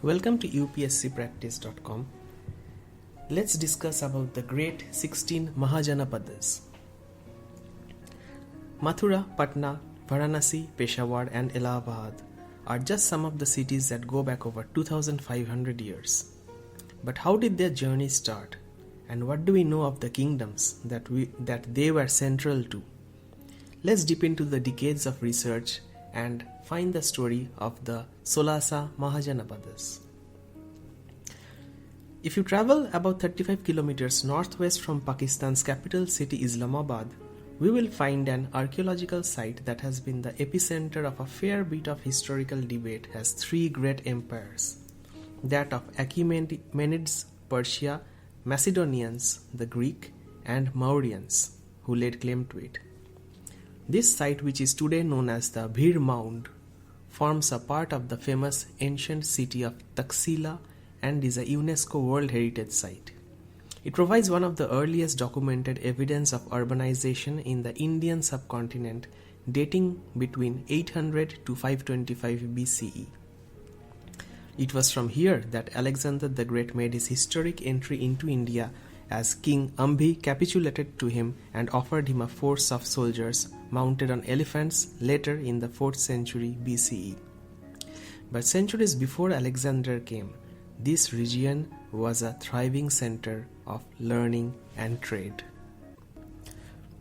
Welcome to upscpractice.com. Let's discuss about the great 16 Mahajanapadas. Mathura, Patna, Varanasi, Peshawar and Allahabad are just some of the cities that go back over 2500 years. But how did their journey start? And what do we know of the kingdoms that they were central to? Let's dip into the decades of research and find the story of the Solasa Mahajanapadas. If you travel about 35 kilometers northwest from Pakistan's capital city Islamabad, we will find an archaeological site that has been the epicenter of a fair bit of historical debate as three great empires, that of Achaemenids, Persia, Macedonians, the Greek, and Mauryans, who laid claim to it. This site, which is today known as the Bir Mound, forms a part of the famous ancient city of Taxila and is a UNESCO World Heritage Site. It provides one of the earliest documented evidence of urbanization in the Indian subcontinent, dating between 800 to 525 BCE. It was from here that Alexander the Great made his historic entry into India, as King Ambhi capitulated to him and offered him a force of soldiers mounted on elephants later in the 4th century BCE. But centuries before Alexander came, this region was a thriving center of learning and trade.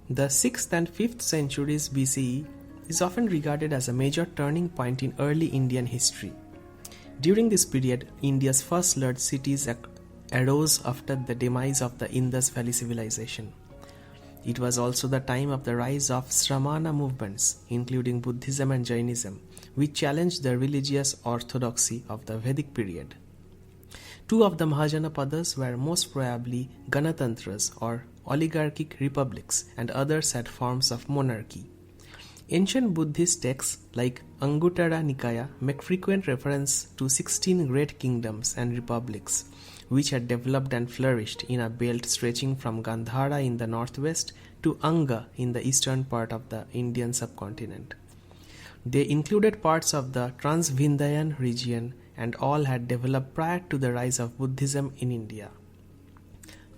The 6th and 5th centuries BCE is often regarded as a major turning point in early Indian history. During this period, India's first large cities arose after the demise of the Indus Valley civilization. It was also the time of the rise of Sramana movements, including Buddhism and Jainism, which challenged the religious orthodoxy of the Vedic period. Two of the Mahajanapadas were most probably Ganatantras or oligarchic republics, and others had forms of monarchy. Ancient Buddhist texts like Anguttara Nikaya make frequent reference to 16 great kingdoms and republics, which had developed and flourished in a belt stretching from Gandhara in the northwest to Anga in the eastern part of the Indian subcontinent. They included parts of the Trans-Vindhyan region, and all had developed prior to the rise of Buddhism in India.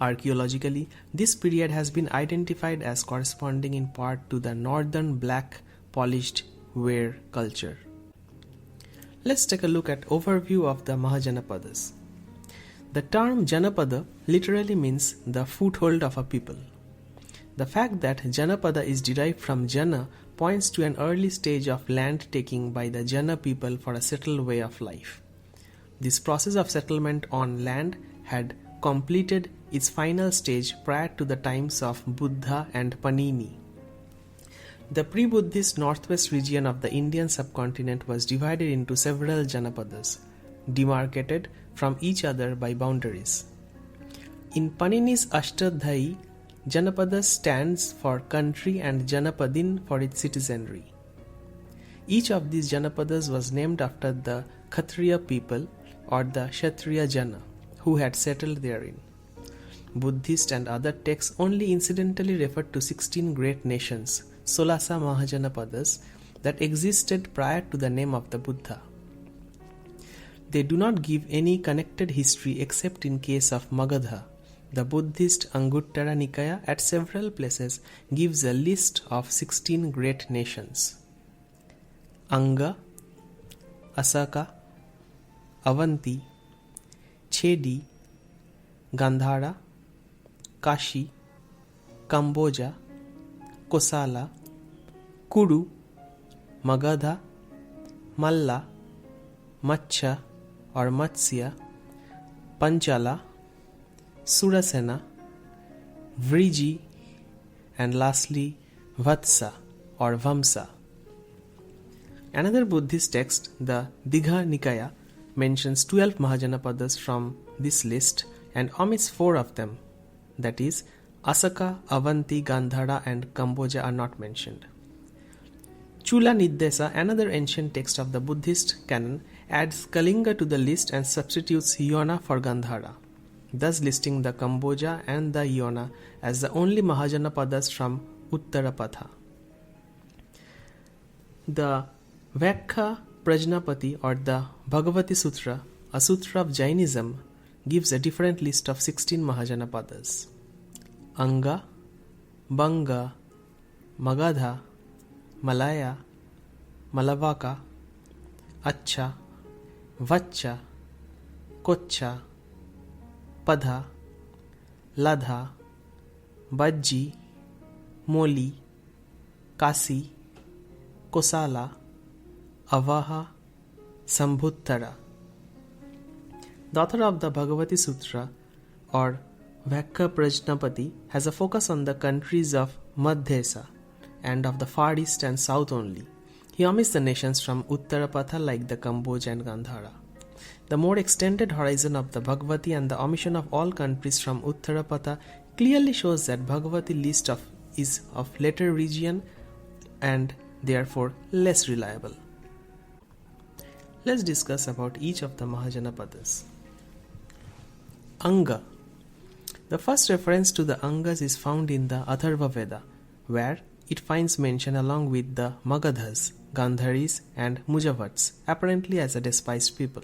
Archaeologically, this period has been identified as corresponding in part to the northern black polished ware culture. Let's take a look at overview of the Mahajanapadas. The term Janapada literally means the foothold of a people. The fact that Janapada is derived from Jana points to an early stage of land taking by the Jana people for a settled way of life. This process of settlement on land had completed its final stage prior to the times of Buddha and Panini. The pre-Buddhist northwest region of the Indian subcontinent was divided into several Janapadas, demarcated from each other by boundaries. In Panini's Ashtadhyayi, Janapada stands for country and Janapadin for its citizenry. Each of these Janapadas was named after the Kshatriya people or the Kshatriya Jana who had settled therein. Buddhist and other texts only incidentally refer to 16 great nations, Solasa Mahajanapadas, that existed prior to the name of the Buddha. They do not give any connected history except in case of Magadha. The Buddhist Anguttara Nikaya at several places gives a list of 16 great nations: Anga, Asaka, Avanti, Chedi, Gandhara, Kashi, Kamboja, Kosala, Kuru, Magadha, Malla, Matsya or Matsya, Panchala, Surasena, Vriji, and lastly Vatsa or Vamsa. Another Buddhist text, the Digha Nikaya, mentions 12 Mahajanapadas from this list and omits 4 of them, that is, Asaka, Avanti, Gandhara, and Kamboja are not mentioned. Chula Niddesa, another ancient text of the Buddhist canon, adds Kalinga to the list and substitutes Yona for Gandhara, thus listing the Kamboja and the Yona as the only Mahajanapadas from Uttarapatha. The Vyakha Prajnapati or the Bhagavati Sutra a sutra of Jainism, gives a different list of 16 Mahajanapadas. Anga, Banga, Magadha, Malaya, Malavaka, Acha, Vacha, Kocha, Padha, Ladha, Bajji, Moli, Kasi, Kosala, Avaha, Sambhuttara. The author of the Bhagavati Sutra or Vakha Prajnapati has a focus on the countries of Madhyesa and of the Far East and South only. He omits the nations from Uttarapatha like the Kamboja and Gandhara. The more extended horizon of the Bhagavati and the omission of all countries from Uttarapatha clearly shows that Bhagavati list is of later region and therefore less reliable. Let's discuss about each of the Mahajanapadas. Anga. The first reference to the Angas is found in the Atharva Veda, where it finds mention along with the Magadhas, Gandharis and Mujavats, apparently as a despised people.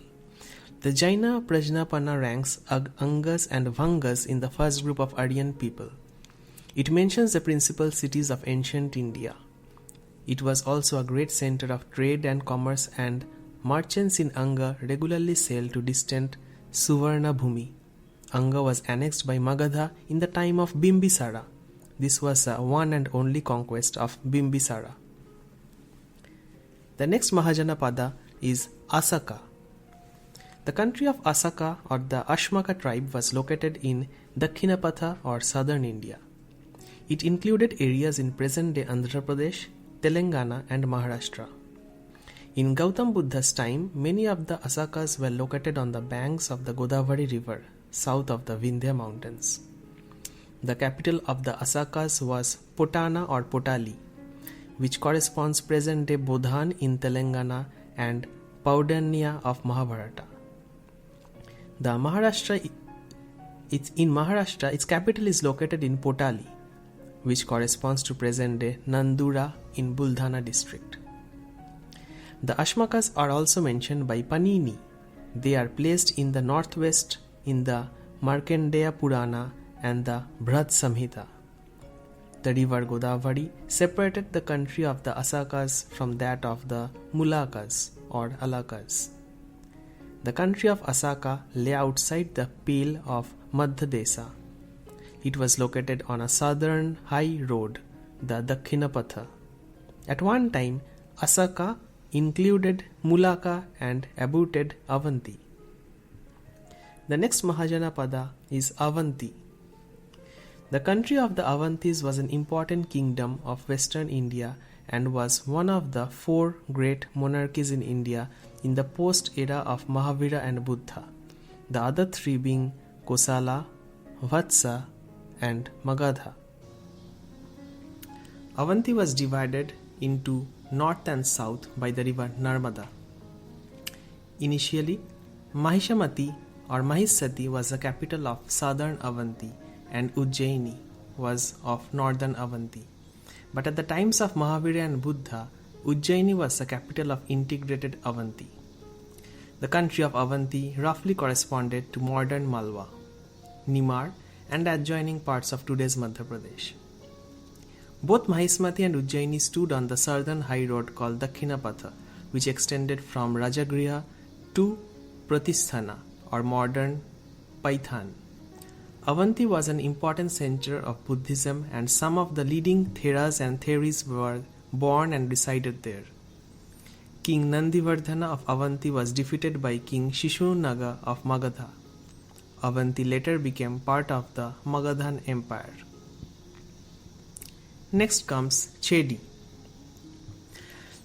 The Jaina Prajnapana ranks Angas and Bhangas in the first group of Aryan people. It mentions the principal cities of ancient India. It was also a great center of trade and commerce, and merchants in Anga regularly sailed to distant Suvarna Bhumi. Anga was annexed by Magadha in the time of Bimbisara. This was the one and only conquest of Bimbisara. The next Mahajanapada is Asaka. The country of Asaka or the Ashmaka tribe was located in Dakshinapatha or southern India. It included areas in present-day Andhra Pradesh, Telangana and Maharashtra. In Gautam Buddha's time, many of the Asakas were located on the banks of the Godavari river, south of the Vindhya mountains. The capital of the Asakas was Potana or Potali, which corresponds present-day Bodhan in Telangana and Paudanya of Mahabharata. In Maharashtra, its capital is located in Potali, which corresponds to present-day Nandura in Buldhana district. The Ashmakas are also mentioned by Panini. They are placed in the northwest in the Markandeya Purana and the Bharat Samhita. The river Godavari separated the country of the Asakas from that of the Mulakas or Alakas. The country of Asaka lay outside the pale of Madhyadesa. It was located on a southern high road, the Dakshinapatha. At one time, Asaka included Mulaka and abutted Avanti. The next Mahajanapada is Avanti. The country of the Avantis was an important kingdom of western India and was one of the 4 great monarchies in India in the post-era of Mahavira and Buddha, the other 3 being Kosala, Vatsa and Magadha. Avanti was divided into north and south by the river Narmada. Initially, Mahishamati or Mahisati was the capital of southern Avanti and Ujjaini was of northern Avanti. But at the times of Mahavira and Buddha, Ujjaini was the capital of integrated Avanti. The country of Avanti roughly corresponded to modern Malwa, Nimar and adjoining parts of today's Madhya Pradesh. Both Mahismati and Ujjaini stood on the southern high road called Dakshinapatha, which extended from Rajagriha to Pratisthana or modern Paithan. Avanti was an important center of Buddhism and some of the leading Theras and Theris were born and resided there. King Nandivardhana of Avanti was defeated by King Shishunaga of Magadha. Avanti later became part of the Magadhan Empire. Next comes Chedi.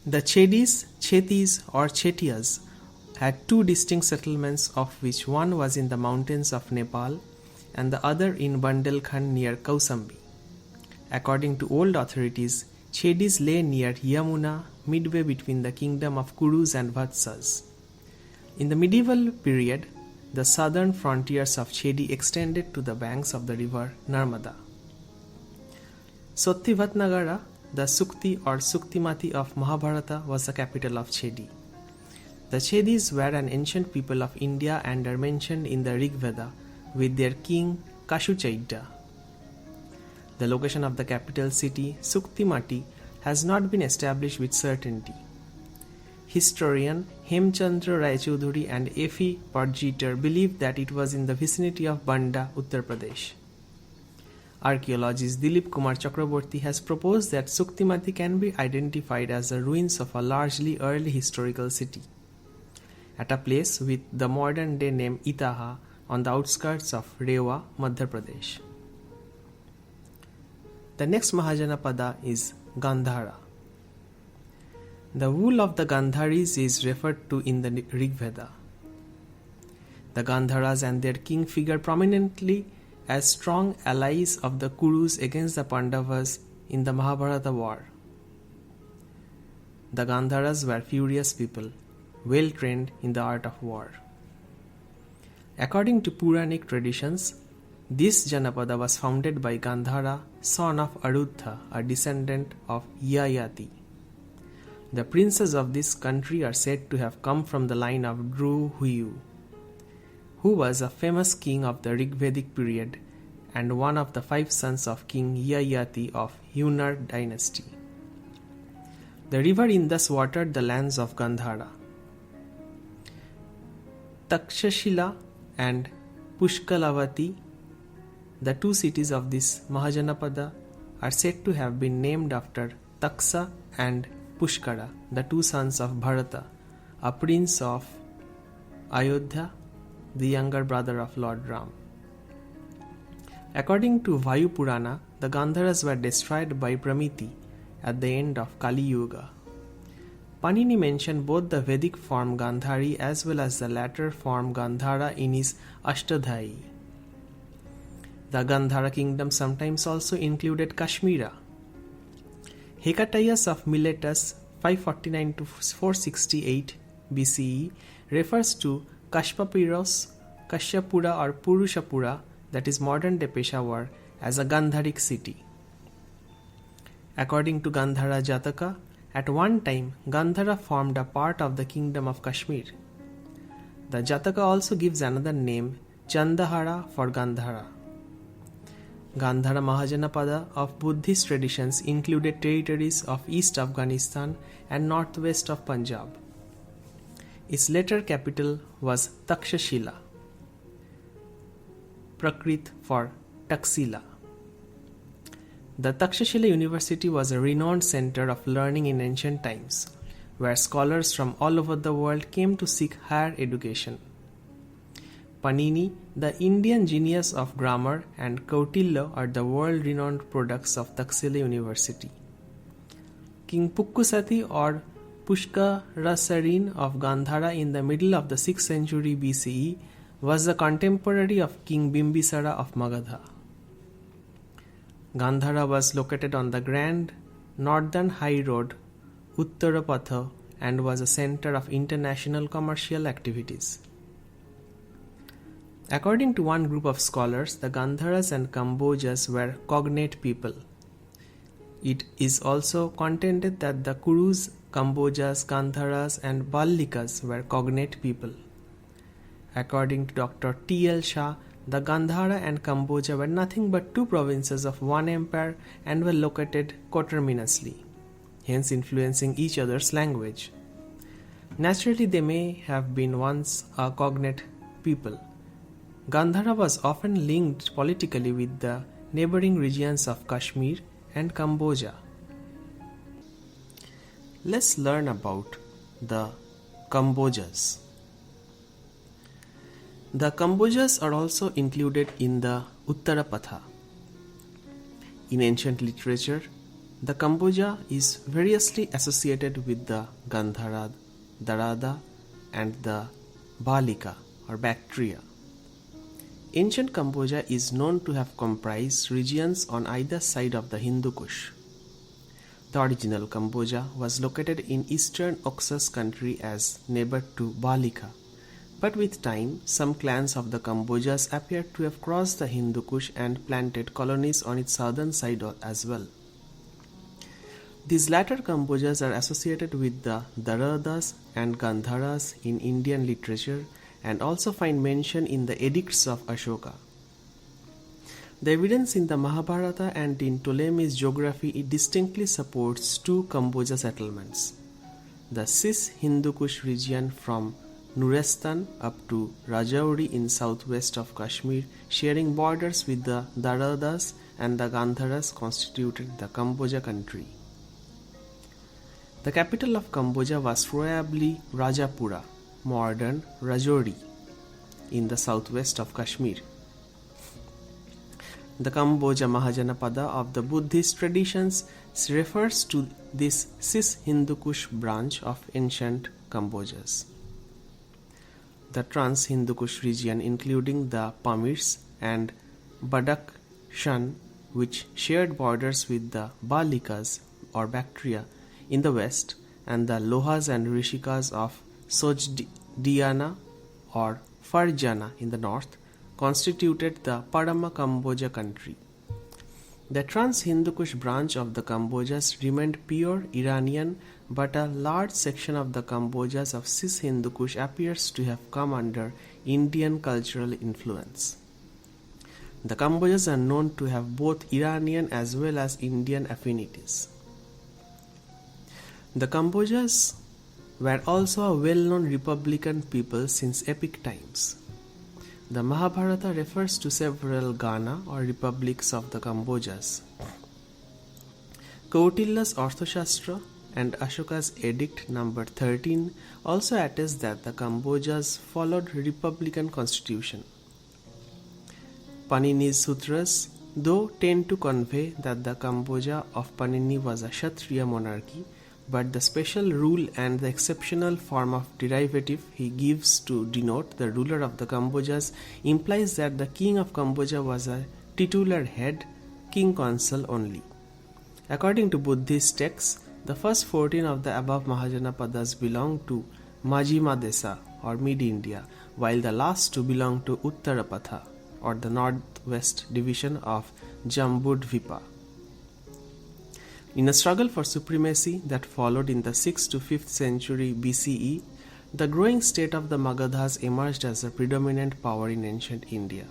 The Chedis, Chetis or Chetias had 2 distinct settlements, of which one was in the mountains of Nepal and the other in Bundelkhand near Kausambi. According to old authorities, Chedis lay near Yamuna, midway between the kingdom of Kurus and Vatsas. In the medieval period, the southern frontiers of Chedi extended to the banks of the river Narmada. Sotivatnagara, the Sukti or Suktimati of Mahabharata, was the capital of Chedi. The Chedis were an ancient people of India and are mentioned in the Rig Veda with their king Kashuchaidya. The location of the capital city, Suktimati, has not been established with certainty. Historian Hemchandra Raychaudhuri and F.E. Parjeter believe that it was in the vicinity of Banda, Uttar Pradesh. Archaeologist Dilip Kumar Chakraborty has proposed that Suktimati can be identified as the ruins of a largely early historical city, at a place with the modern-day name Itaha on the outskirts of Rewa, Madhya Pradesh. The next Mahajanapada is Gandhara. The wool of the Gandharis is referred to in the Rig Veda. The Gandharas and their king figure prominently as strong allies of the Kurus against the Pandavas in the Mahabharata war. The Gandharas were furious people, well trained in the art of war. According to Puranic traditions, this Janapada was founded by Gandhara, son of Arudha, a descendant of Yayati. The princes of this country are said to have come from the line of Dhru Huyu, who was a famous king of the Rigvedic period and one of the 5 sons of King Yayati of Hunar dynasty. The river Indus watered the lands of Gandhara. Takshashila and Pushkalavati, the 2 cities of this Mahajanapada, are said to have been named after Taksa and Pushkara, the 2 sons of Bharata, a prince of Ayodhya, the younger brother of Lord Ram. According to Vayu Purana, the Gandharas were destroyed by Pramiti at the end of Kali Yuga. Panini mentioned both the Vedic form Gandhari as well as the latter form Gandhara in his Ashtadhyayi. The Gandhara kingdom sometimes also included Kashmira. Hecataeus of Miletus 549 to 468 BCE refers to Kashpapiros, Kashyapura or Purushapura, that is modern day Peshawar, as a Gandharic city. According to Gandhara Jataka, at one time Gandhara formed a part of the kingdom of Kashmir. The Jataka also gives another name, Chandahara, for Gandhara. Gandhara Mahajanapada of Buddhist traditions included territories of East Afghanistan and northwest of Punjab. Its later capital was Takshashila, Prakrit for Taxila. The Takshashila University was a renowned center of learning in ancient times, where scholars from all over the world came to seek higher education. Panini, the Indian genius of grammar, and Kautilya are the world-renowned products of Taxila University. King Pukkusati or Pushkarasarin of Gandhara in the middle of the 6th century BCE was the contemporary of King Bimbisara of Magadha. Gandhara was located on the Grand Northern High Road, Uttarapatha, and was a center of international commercial activities. According to one group of scholars, the Gandharas and Kambojas were cognate people. It is also contended that the Kurus, Kambojas, Gandharas, and Ballikas were cognate people. According to Dr. T.L. Shah, the Gandhara and Kamboja were nothing but 2 provinces of one empire and were located coterminously, hence influencing each other's language. Naturally, they may have been once a cognate people. Gandhara was often linked politically with the neighboring regions of Kashmir and Kamboja. Let's learn about the Kambojas. The Kambojas are also included in the Uttarapatha. In ancient literature, the Kamboja is variously associated with the Gandhara, Darada, and the Balika or Bactria. Ancient Kamboja is known to have comprised regions on either side of the Hindu Kush. The original Kamboja was located in eastern Oxus country as neighbor to Balika, but with time some clans of the Kambojas appeared to have crossed the Hindu Kush and planted colonies on its southern side as well. These latter Kambojas are associated with the Daradas and Gandharas in Indian literature and also find mention in the edicts of Ashoka. The evidence in the Mahabharata and in Ptolemy's geography distinctly supports two Kamboja settlements. The Cis Hindu Kush region from Nurestan up to Rajouri in southwest of Kashmir, sharing borders with the Daradas and the Gandharas, constituted the Kamboja country. The capital of Kamboja was probably Rajapura, modern Rajouri, in the southwest of Kashmir. The Kamboja Mahajanapada of the Buddhist traditions refers to this Cis Hindu Kush branch of ancient Kambojas. The Trans Hindu Kush region, including the Pamirs and Badakhshan, which shared borders with the Balikas or Bactria in the west, and the Lohas and Rishikas of Sojdiana or Farjana in the north, constituted the Parama Kamboja country. The Trans-Hindu Kush branch of the Kambojas remained pure Iranian, but a large section of the Kambojas of Cis-Hindu Kush appears to have come under Indian cultural influence. The Kambojas are known to have both Iranian as well as Indian affinities. The Kambojas were also a well-known republican people since epic times. The Mahabharata refers to several Gana or republics of the Kambojas. Kautilya's Arthashastra and Ashoka's Edict number 13 also attest that the Kambojas followed republican constitution. Panini's sutras, though, tend to convey that the Kamboja of Panini was a Kshatriya monarchy, but the special rule and the exceptional form of derivative he gives to denote the ruler of the Kambojas implies that the king of Kamboja was a titular head, king consul only. According to Buddhist texts, the first 14 of the above Mahajanapadas belong to Majjhima Desa or mid-India, while the last two belong to Uttarapatha or the northwest division of Jambudvipa. In a struggle for supremacy that followed in the 6th to 5th century BCE, the growing state of the Magadhas emerged as a predominant power in ancient India,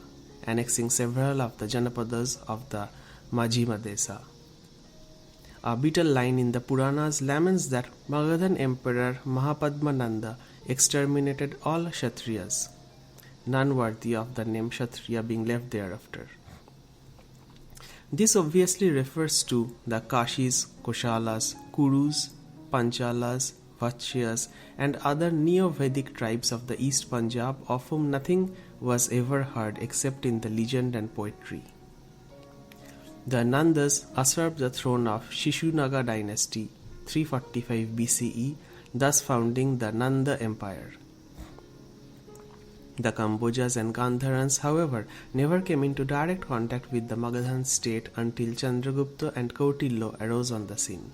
annexing several of the Janapadas of the Majjhima Desa. A beetle line in the Puranas laments that Magadhan Emperor Mahapadmananda exterminated all Kshatriyas, none worthy of the name Kshatriya being left thereafter. This obviously refers to the Kashis, Koshalas, Kurus, Panchalas, Vatshyas, and other Neo-Vedic tribes of the East Punjab, of whom nothing was ever heard except in the legend and poetry. The Nandas usurped the throne of Shishunaga dynasty 345 BCE, thus founding the Nanda Empire. The Kambojas and Gandharans, however, never came into direct contact with the Magadhan state until Chandragupta and Kautilya arose on the scene.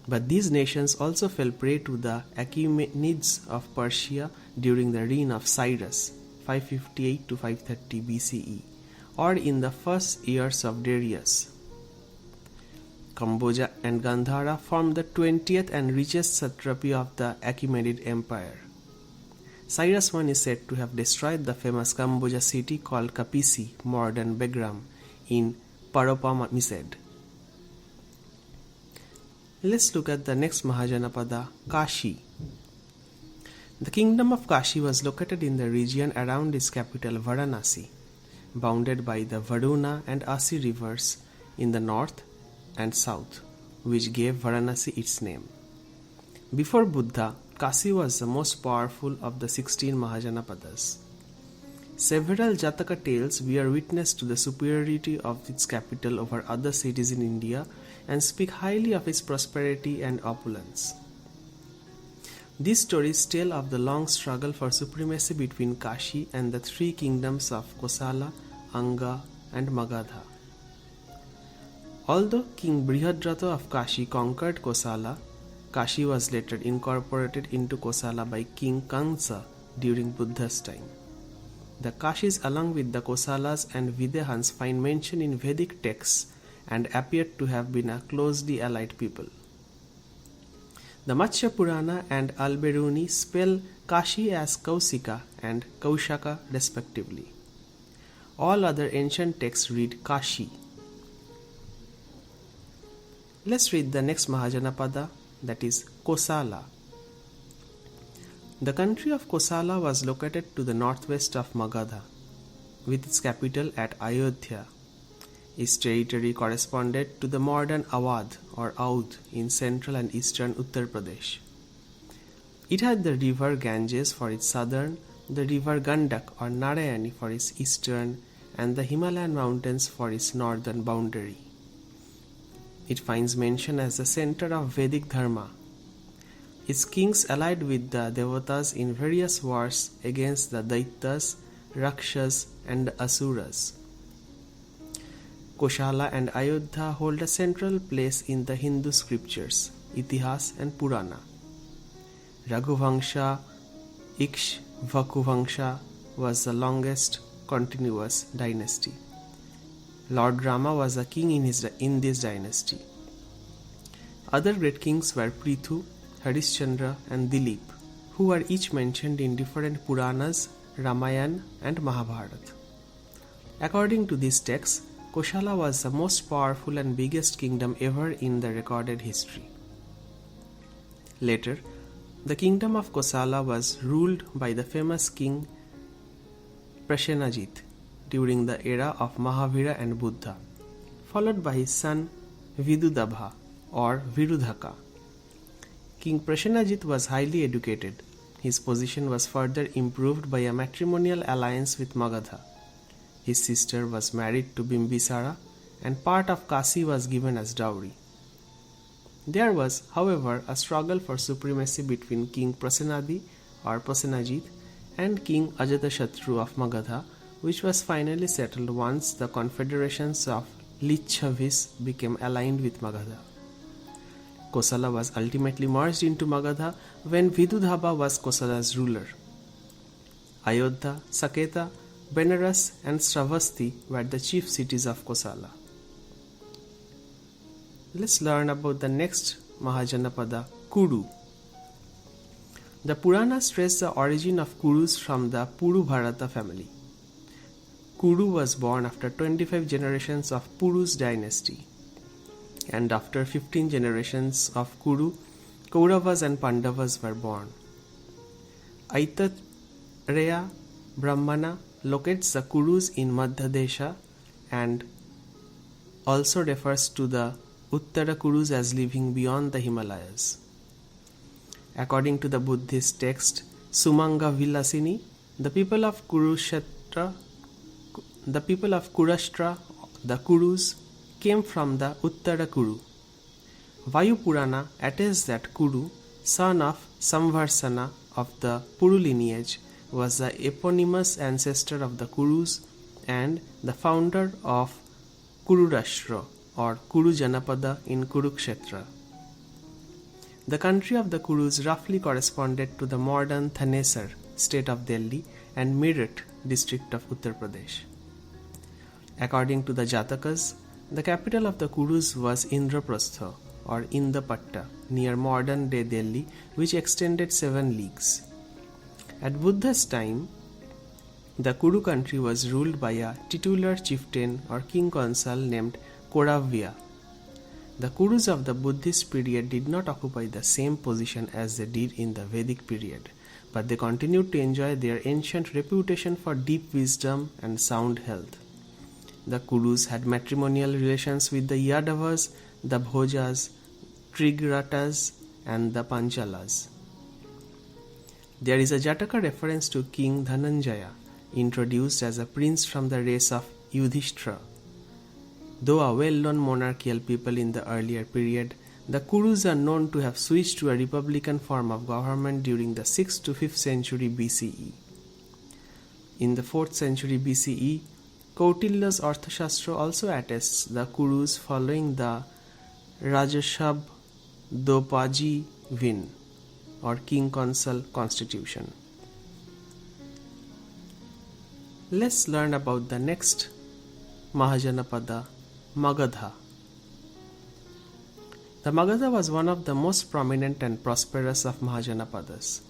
But these nations also fell prey to the Achaemenids of Persia during the reign of Cyrus 558 to 530 BCE, or in the first years of Darius. Kamboja and Gandhara formed the 20th and richest satrapy of the Achaemenid Empire. Cyrus I is said to have destroyed the famous Kamboja city called Kapisi, modern Begram, in Paropamised. Let's look at the next Mahajanapada, Kashi. The kingdom of Kashi was located in the region around its capital Varanasi, bounded by the Varuna and Asi rivers in the north and south, which gave Varanasi its name. Before Buddha, Kashi was the most powerful of the 16 Mahajanapadas. Several Jataka tales bear witness to the superiority of its capital over other cities in India and speak highly of its prosperity and opulence. These stories tell of the long struggle for supremacy between Kashi and the three kingdoms of Kosala, Anga, and Magadha. Although King Brihadrata of Kashi conquered Kosala, Kashi was later incorporated into Kosala by King Kansa during Buddha's time. The Kashis along with the Kosalas and Videhans find mention in Vedic texts and appeared to have been a closely allied people. The Matsya Purana and Al-Biruni spell Kashi as Kausika and Kaushaka respectively. All other ancient texts read Kashi. Let's read the next Mahajanapada, that is Kosala. The country of Kosala was located to the northwest of Magadha, with its capital at Ayodhya. Its territory corresponded to the modern Awadh or Audh in central and eastern Uttar Pradesh. It had the river Ganges for its southern, the river Gandak or Narayani for its eastern, and the Himalayan mountains for its northern boundary. It finds mention as the center of Vedic Dharma. Its kings allied with the Devatas in various wars against the Daityas, Rakshas, and Asuras. Koshala and Ayodhya hold a central place in the Hindu scriptures, Itihas and Purana. Raghuvangsha Ikshvaku was the longest continuous dynasty. Lord Rama was a king in this dynasty. Other great kings were Prithu, Harishchandra and Dilip, who are each mentioned in different Puranas, Ramayana and Mahabharata. According to these texts, Koshala was the most powerful and biggest kingdom ever in the recorded history. Later, the kingdom of Kosala was ruled by the famous king Prasenajit during the era of Mahavira and Buddha, followed by his son Vidudabha or Virudhaka. King Prasenajit was highly educated. His position was further improved by a matrimonial alliance with Magadha. His sister was married to Bimbisara and part of Kasi was given as dowry. There was, however, a struggle for supremacy between King Prasenadi or Prasenajit and King Ajatashatru of Magadha, which was finally settled once the confederations of Licchavis became aligned with Magadha. Kosala was ultimately merged into Magadha when Vidudhaba was Kosala's ruler. Ayodhya, Saketa, Benares and Sravasti were the chief cities of Kosala. Let's learn about the next Mahajanapada, Kuru. The Puranas trace the origin of Kurus from the Puru Bharata family. Kuru was born after 25 generations of Puru's dynasty, and after 15 generations of Kuru, Kauravas and Pandavas were born. Aitareya Brahmana locates the Kurus in Madhya Desha and also refers to the Uttara Kurus as living beyond the Himalayas. According to the Buddhist text Sumanga Vilasini, the people of Kurashtra, the Kurus, came from the Uttara Kuru. Vayu Purana attests that Kuru, son of Samvarsana of the Puru lineage, was the eponymous ancestor of the Kurus and the founder of Kururashtra or Kuru Janapada in Kurukshetra. The country of the Kurus roughly corresponded to the modern Thanesar state of Delhi and Meerut district of Uttar Pradesh. According to the Jatakas, the capital of the Kurus was Indraprastha or Indapatta near modern day Delhi, which extended 7 leagues. At Buddha's time, the Kuru country was ruled by a titular chieftain or king consul named Koravya. The Kurus of the Buddhist period did not occupy the same position as they did in the Vedic period, but they continued to enjoy their ancient reputation for deep wisdom and sound health. The Kurus had matrimonial relations with the Yadavas, the Bhojas, Trigratas, and the Panchalas. There is a Jataka reference to King Dhananjaya, introduced as a prince from the race of Yudhishthira. Though a well-known monarchical people in the earlier period, the Kurus are known to have switched to a republican form of government during the 6th to 5th century BCE. In the 4th century BCE, Kautilya's Arthashastra also attests the Kurus following the Rajashab Dopaji Vin or king consul constitution. Let's learn about the next Mahajanapada, Magadha The Magadha was one of the most prominent and prosperous of Mahajanapadas.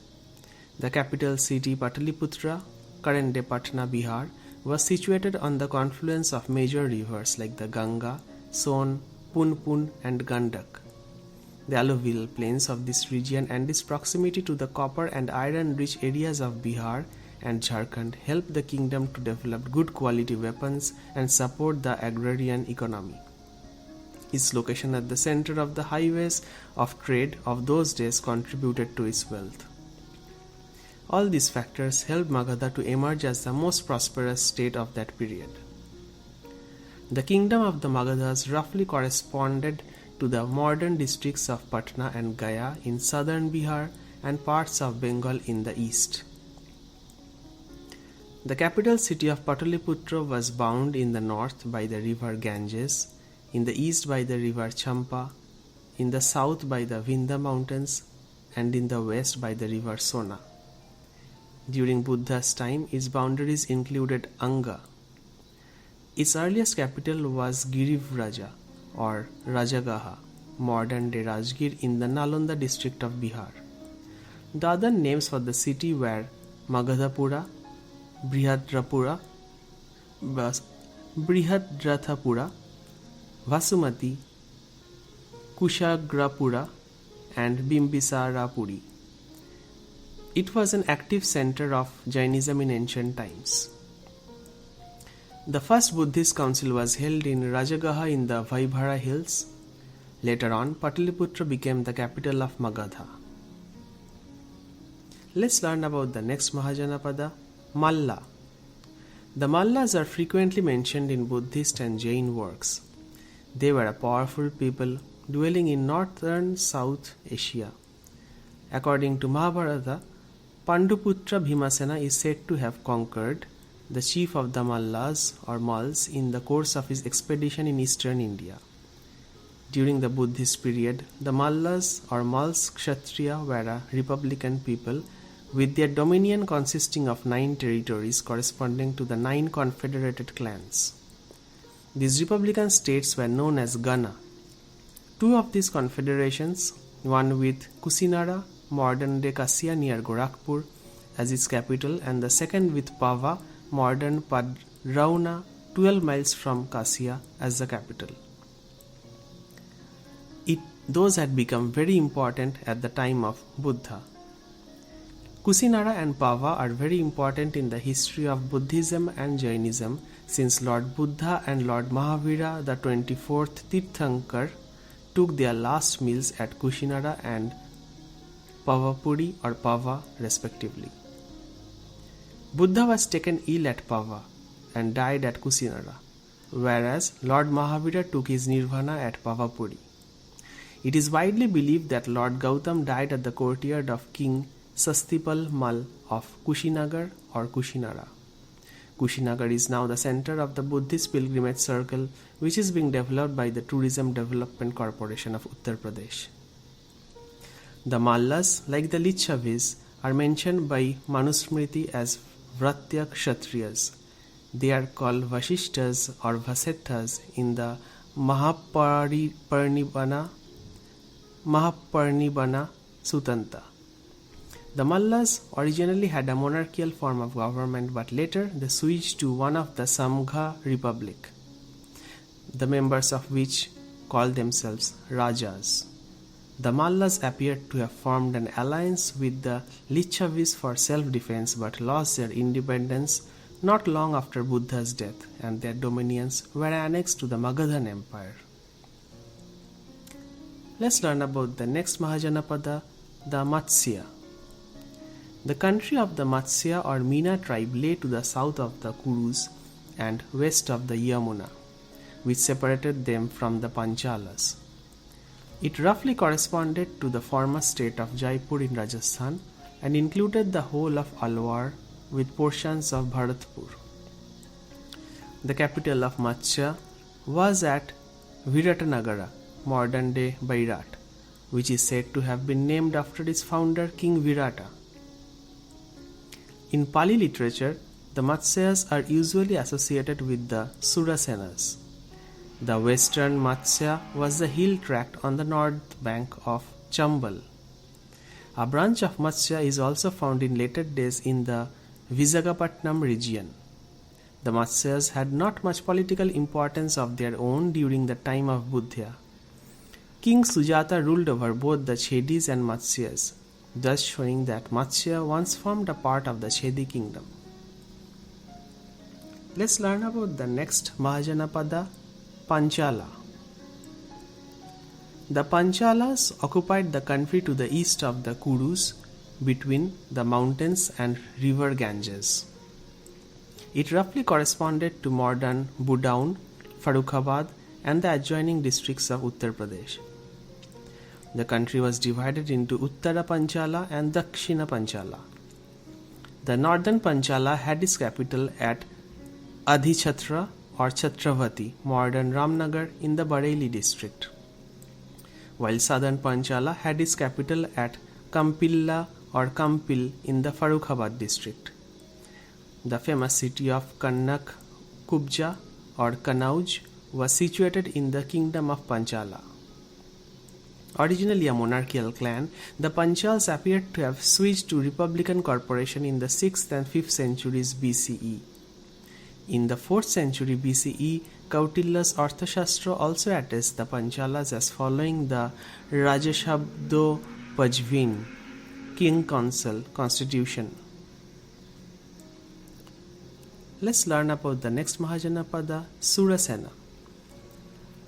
The capital city Pataliputra, current-day Patna, Bihar, was situated on the confluence of major rivers like the Ganga, Son, Punpun and Gandak. The alluvial plains of this region and its proximity to the copper and iron-rich areas of Bihar and Jharkhand helped the kingdom to develop good quality weapons and support the agrarian economy. Its location at the center of the highways of trade of those days contributed to its wealth. All these factors helped Magadha to emerge as the most prosperous state of that period. The kingdom of the Magadhas roughly corresponded to the modern districts of Patna and Gaya in southern Bihar and parts of Bengal in the east. The capital city of Pataliputra was bound in the north by the river Ganges, in the east by the river Champa, in the south by the Vindhya mountains, and in the west by the river Sona. During Buddha's time, its boundaries included Anga. Its earliest capital was Girivraja or Rajagaha, modern-day Rajgir in the Nalanda district of Bihar. The other names for the city were Magadhapura, Brihadrathapura, Vasumati, Kushagrapura and Bimbisarapuri. It was an active center of Jainism in ancient times. The first Buddhist council was held in Rajagaha in the Vaibhara hills. Later on, Pataliputra became the capital of Magadha. Let's learn about the next Mahajanapada, Malla. The Mallas are frequently mentioned in Buddhist and Jain works. They were a powerful people dwelling in northern South Asia. According to Mahabharata, Panduputra Bhimasena is said to have conquered the chief of the Mallas or Mals in the course of his expedition in eastern India. During the Buddhist period, the Mallas or Mals Kshatriya were a republican people with their dominion consisting of 9 territories corresponding to the 9 confederated clans. These republican states were known as Gana. 2 of these confederations, one with Kusinara, modern-day Kasia near Gorakhpur, as its capital, and the second with Pava, modern Padrauna, 12 miles from Kasia, as the capital. Those had become very important at the time of Buddha. Kusinara and Pava are very important in the history of Buddhism and Jainism, since Lord Buddha and Lord Mahavira, the 24th Tirthankar, took their last meals at Kusinara and Pavapuri or Pava respectively. Buddha was taken ill at Pava and died at Kusinara, whereas Lord Mahavira took his nirvana at Pavapuri. It is widely believed that Lord Gautam died at the courtyard of King Sastipal Mal of Kushinagar or Kushinara. Kushinagar is now the center of the Buddhist pilgrimage circle, which is being developed by the Tourism Development Corporation of Uttar Pradesh. The Mallas, like the Licchavis, are mentioned by Manusmriti as Vratya Kshatriyas. They are called Vasishtas or Vasetthas in the Mahaparinibana Sutanta. The Mallas originally had a monarchical form of government, but later they switched to one of the Samgha Republic, the members of which called themselves Rajas. The Mallas appeared to have formed an alliance with the Licchavis for self-defense but lost their independence not long after Buddha's death, and their dominions were annexed to the Magadhan Empire. Let's learn about the next Mahajanapada, the Matsya. The country of the Matsya or Meena tribe lay to the south of the Kurus and west of the Yamuna, which separated them from the Panchalas. It roughly corresponded to the former state of Jaipur in Rajasthan and included the whole of Alwar with portions of Bharatpur. The capital of Matsya was at Viratanagara, modern-day Bairat, which is said to have been named after its founder King Virata. In Pali literature, the Matsyas are usually associated with the Surasenas. The western Matsya was the hill tract on the north bank of Chambal. A branch of Matsya is also found in later days in the Visakhapatnam region. The Matsyas had not much political importance of their own during the time of Buddha. King Sujata ruled over both the Chedis and Matsyas, thus showing that Matsya once formed a part of the Chedi kingdom. Let's learn about the next Mahajanapada, Panchala. The Panchalas occupied the country to the east of the Kurus, between the mountains and river Ganges. It roughly corresponded to modern Budaun, Farrukhabad and the adjoining districts of Uttar Pradesh. The country was divided into Uttara Panchala and Dakshina Panchala. The northern Panchala had its capital at Adhichatra or Chhatravati, modern Ramnagar in the Bareilly district, while southern Panchala had its capital at Kampilla or Kampil in the Farrukhabad district. The famous city of Kannak Kubja or Kanauj was situated in the kingdom of Panchala. Originally a monarchical clan, the Panchals appeared to have switched to republican corporation in the 6th and 5th centuries BCE. In the 4th century BCE, Kautilya's Arthashastra also attests the Panchalas as following the Rajashabdopajvin, king council constitution. Let's learn about the next Mahajanapada, Surasena.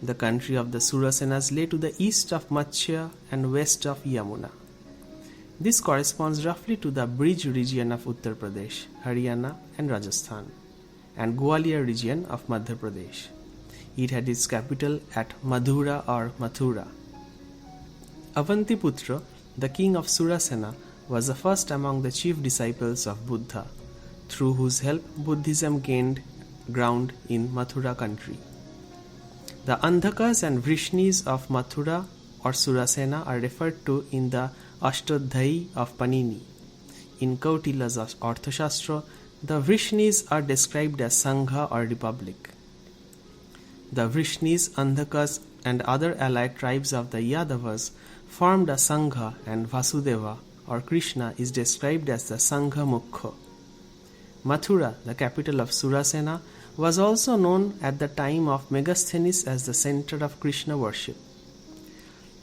The country of the Surasenas lay to the east of Matsya and west of Yamuna. This corresponds roughly to the Brij region of Uttar Pradesh, Haryana and Rajasthan, and Gwalior region of Madhya Pradesh. It had its capital at Madhura or Mathura. Avantiputra, the king of Surasena, was the first among the chief disciples of Buddha, through whose help Buddhism gained ground in Mathura country. The Andhakas and Vrishnis of Mathura or Surasena are referred to in the Ashtadhyayi of Panini. In Kautilya's Arthashastra, the Vrishnis are described as Sangha or republic. The Vrishnis, Andhakas and other allied tribes of the Yadavas formed a Sangha, and Vasudeva or Krishna is described as the Sangha Mukha. Mathura, the capital of Surasena, was also known at the time of Megasthenes as the center of Krishna worship.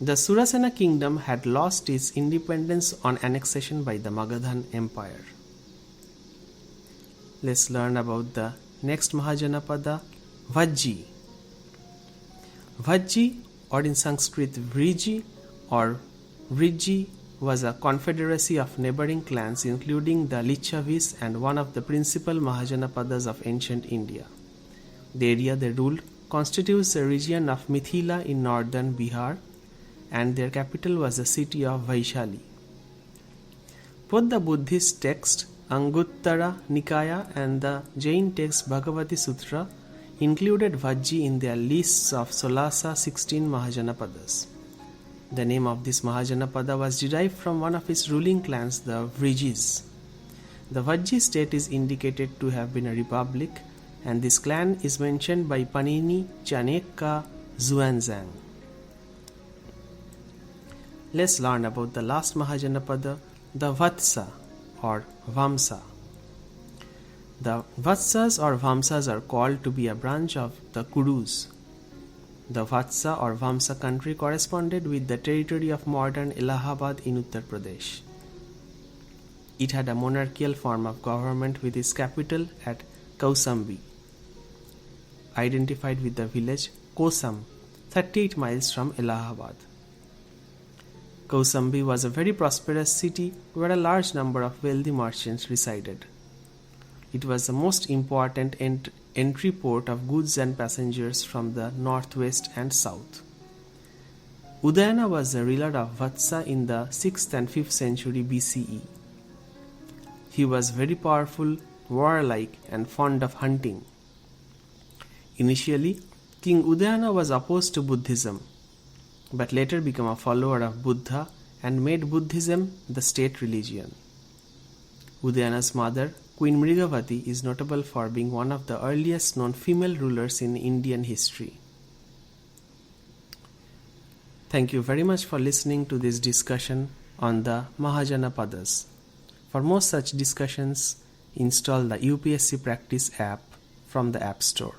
The Surasena kingdom had lost its independence on annexation by the Magadhan Empire. Let's learn about the next Mahajanapada, Vajji. Vajji, or in Sanskrit Vriji or Vriji, was a confederacy of neighboring clans including the Lichavis and one of the principal Mahajanapadas of ancient India. The area they ruled constitutes a region of Mithila in northern Bihar, and their capital was the city of Vaishali. Both the Buddhist text Anguttara Nikaya and the Jain text Bhagavati Sutra included Vajji in their lists of Solasa 16 Mahajanapadas. The name of this Mahajanapada was derived from one of its ruling clans, the Vrijis. The Vajji state is indicated to have been a republic, and this clan is mentioned by Panini, Chanekya, Xuanzang. Let's learn about the last Mahajanapada, the Vatsa or Vamsa. The Vatsas or Vamsas are called to be a branch of the Kurus. The Vatsa or Vamsa country corresponded with the territory of modern Allahabad in Uttar Pradesh. It had a monarchical form of government with its capital at Kausambi, identified with the village Kosam, 38 miles from Allahabad. Kausambi was a very prosperous city where a large number of wealthy merchants resided. It was the most important entry port of goods and passengers from the northwest and south. Udayana was the ruler of Vatsa in the 6th and 5th century BCE. He was very powerful, warlike, and fond of hunting. Initially, King Udayana was opposed to Buddhism, but later became a follower of Buddha and made Buddhism the state religion. Udayana's mother, Queen Mrigavati, is notable for being one of the earliest known female rulers in Indian history. Thank you very much for listening to this discussion on the Mahajanapadas. For more such discussions, install the UPSC Practice app from the App Store.